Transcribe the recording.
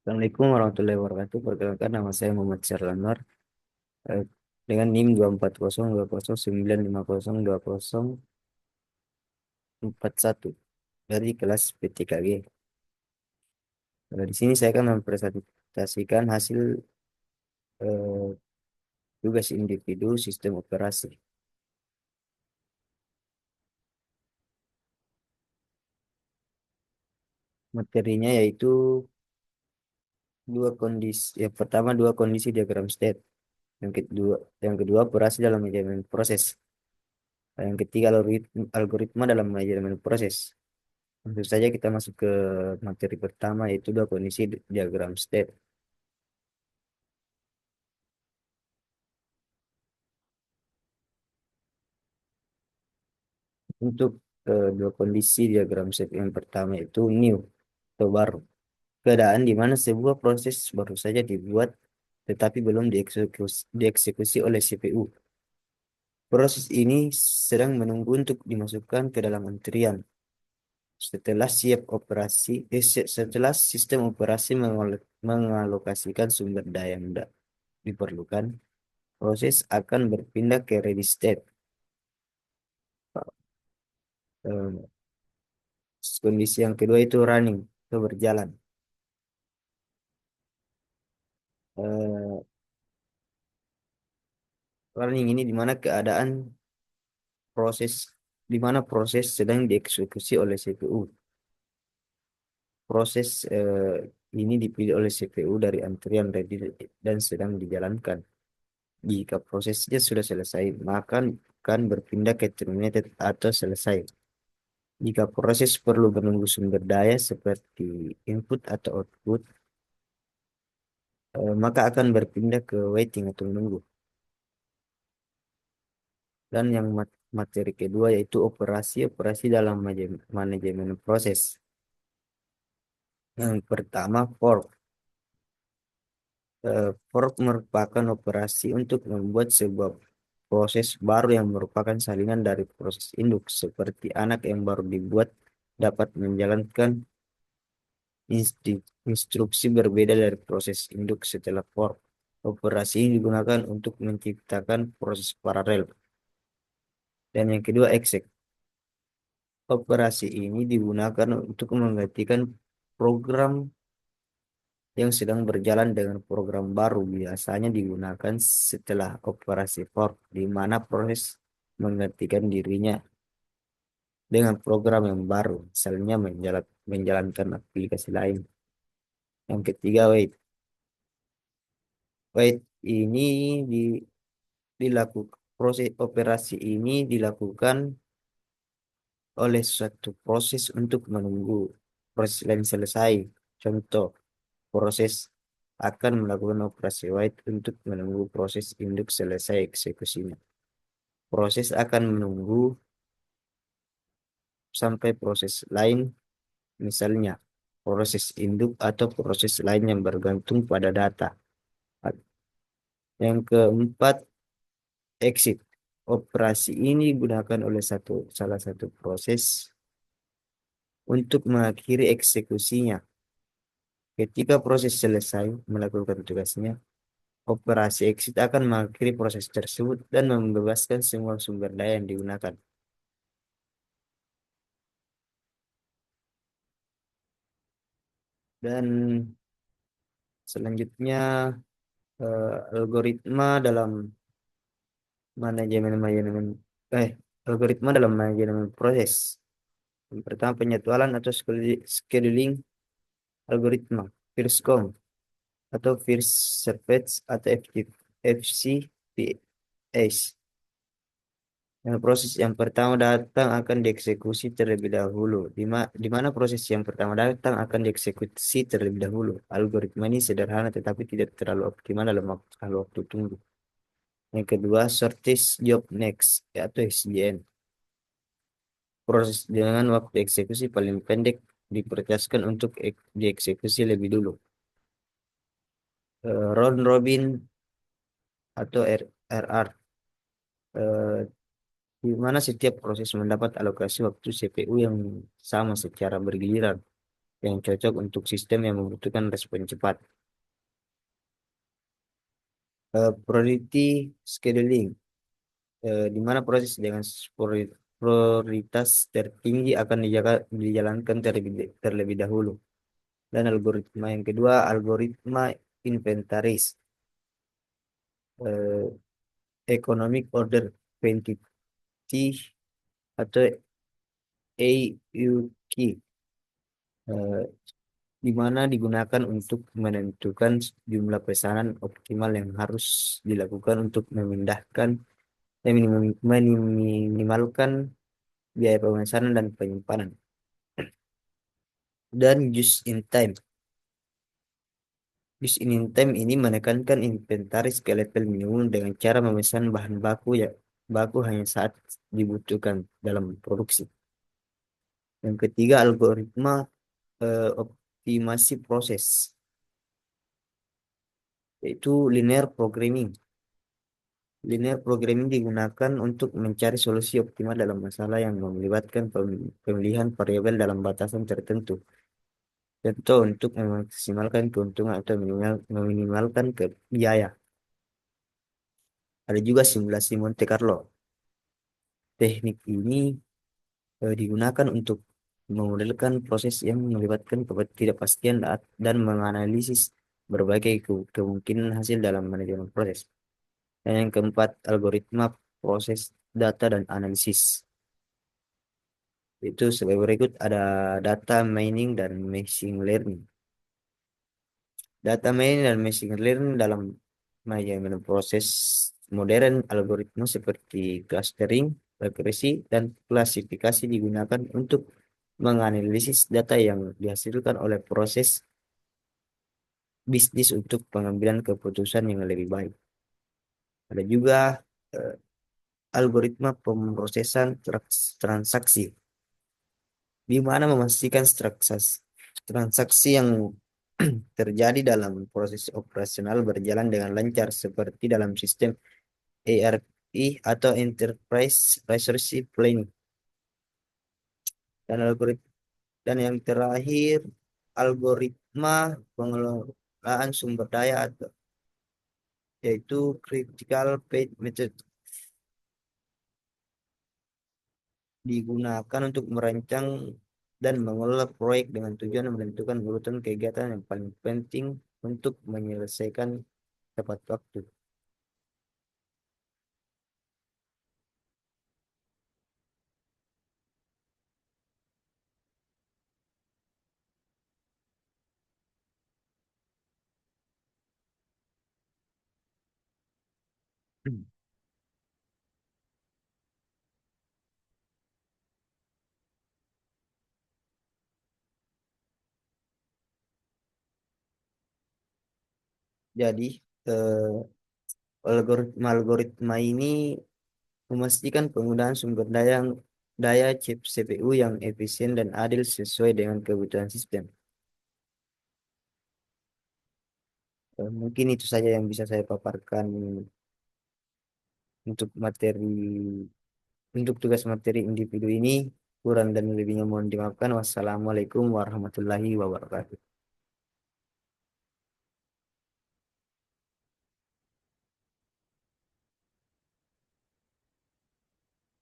Assalamualaikum warahmatullahi wabarakatuh. Perkenalkan nama saya Muhammad Syarlanwar eh, dengan NIM 240202041 dari kelas PTKG. Di sini saya akan mempresentasikan hasil eh, tugas individu sistem operasi. Materinya yaitu dua kondisi. Yang pertama dua kondisi diagram state. Yang kedua operasi dalam manajemen proses. Yang ketiga algoritma dalam manajemen proses. Tentu saja kita masuk ke materi pertama yaitu dua kondisi diagram state. Untuk dua kondisi diagram state yang pertama itu new atau baru. Keadaan di mana sebuah proses baru saja dibuat tetapi belum dieksekusi oleh CPU. Proses ini sedang menunggu untuk dimasukkan ke dalam antrian. Setelah sistem operasi mengalokasikan sumber daya yang diperlukan, proses akan berpindah ke ready state. Eh, Kondisi yang kedua itu running atau berjalan. Eh, Running ini di mana keadaan proses di mana proses sedang dieksekusi oleh CPU. Proses ini dipilih oleh CPU dari antrian ready dan sedang dijalankan. Jika prosesnya sudah selesai, maka akan berpindah ke terminated atau selesai. Jika proses perlu menunggu sumber daya seperti input atau output, maka akan berpindah ke waiting atau menunggu. Dan yang materi kedua yaitu operasi dalam manajemen proses. Yang pertama, fork. Fork merupakan operasi untuk membuat sebuah proses baru yang merupakan salinan dari proses induk, seperti anak yang baru dibuat dapat menjalankan instruksi berbeda dari proses induk setelah fork. Operasi ini digunakan untuk menciptakan proses paralel. Dan yang kedua, exec. Operasi ini digunakan untuk menggantikan program yang sedang berjalan dengan program baru, biasanya digunakan setelah operasi fork, di mana proses menggantikan dirinya dengan program yang baru, misalnya menjalankan aplikasi lain. Yang ketiga, wait. Wait ini di, dilakukan proses operasi ini dilakukan oleh suatu proses untuk menunggu proses lain selesai. Contoh, proses akan melakukan operasi wait untuk menunggu proses induk selesai eksekusinya. Proses akan menunggu sampai proses lain, misalnya proses induk atau proses lain yang bergantung pada data. Yang keempat, exit. Operasi ini digunakan oleh salah satu proses untuk mengakhiri eksekusinya. Ketika proses selesai melakukan tugasnya, operasi exit akan mengakhiri proses tersebut dan membebaskan semua sumber daya yang digunakan. Dan selanjutnya algoritma dalam manajemen manajemen eh algoritma dalam manajemen proses. Yang pertama penjadwalan atau scheduling algoritma, first come atau first served atau FCPS. Yang proses yang pertama datang akan dieksekusi terlebih dahulu. Di mana proses yang pertama datang akan dieksekusi terlebih dahulu. Algoritma ini sederhana tetapi tidak terlalu optimal dalam waktu tunggu. Yang kedua, shortest job next atau SJN. Proses dengan waktu eksekusi paling pendek diprioritaskan untuk dieksekusi lebih dulu. Round robin atau RR. eh, di mana setiap proses mendapat alokasi waktu CPU yang sama secara bergiliran. yang cocok untuk sistem yang membutuhkan respon cepat. Priority scheduling, di mana proses dengan prioritas tertinggi akan dijalankan terlebih dahulu. Dan algoritma yang kedua, algoritma inventaris, eh, economic order quantity atau AUQ, eh, di mana digunakan untuk menentukan jumlah pesanan optimal yang harus dilakukan untuk memindahkan dan minimalkan biaya pemesanan dan penyimpanan. Dan use in time ini menekankan inventaris ke level minimum dengan cara memesan bahan baku hanya saat dibutuhkan dalam produksi. Yang ketiga, algoritma optimasi proses, yaitu linear programming. Linear programming digunakan untuk mencari solusi optimal dalam masalah yang melibatkan pemilihan variabel dalam batasan tertentu. Contoh untuk memaksimalkan keuntungan atau meminimalkan biaya. Ada juga simulasi Monte Carlo. Teknik ini digunakan untuk memodelkan proses yang melibatkan ketidakpastian dan menganalisis berbagai kemungkinan hasil dalam manajemen proses. Dan yang keempat, algoritma proses data dan analisis. Itu sebagai berikut, ada data mining dan machine learning. Data mining dan machine learning dalam manajemen proses modern, algoritma seperti clustering, regresi, dan klasifikasi digunakan untuk menganalisis data yang dihasilkan oleh proses bisnis untuk pengambilan keputusan yang lebih baik. Ada juga eh, algoritma pemrosesan transaksi, di mana memastikan transaksi yang terjadi dalam proses operasional berjalan dengan lancar seperti dalam sistem ERP atau Enterprise Resource Planning. Dan yang terakhir, algoritma pengelolaan sumber daya atau yaitu critical path method, digunakan untuk merancang dan mengelola proyek dengan tujuan menentukan urutan kegiatan yang paling penting untuk menyelesaikan tepat waktu. Jadi, algoritma ini memastikan penggunaan sumber daya chip CPU yang efisien dan adil sesuai dengan kebutuhan sistem. Mungkin itu saja yang bisa saya paparkan untuk tugas materi individu ini. Kurang dan lebihnya mohon dimaafkan. Wassalamualaikum warahmatullahi wabarakatuh.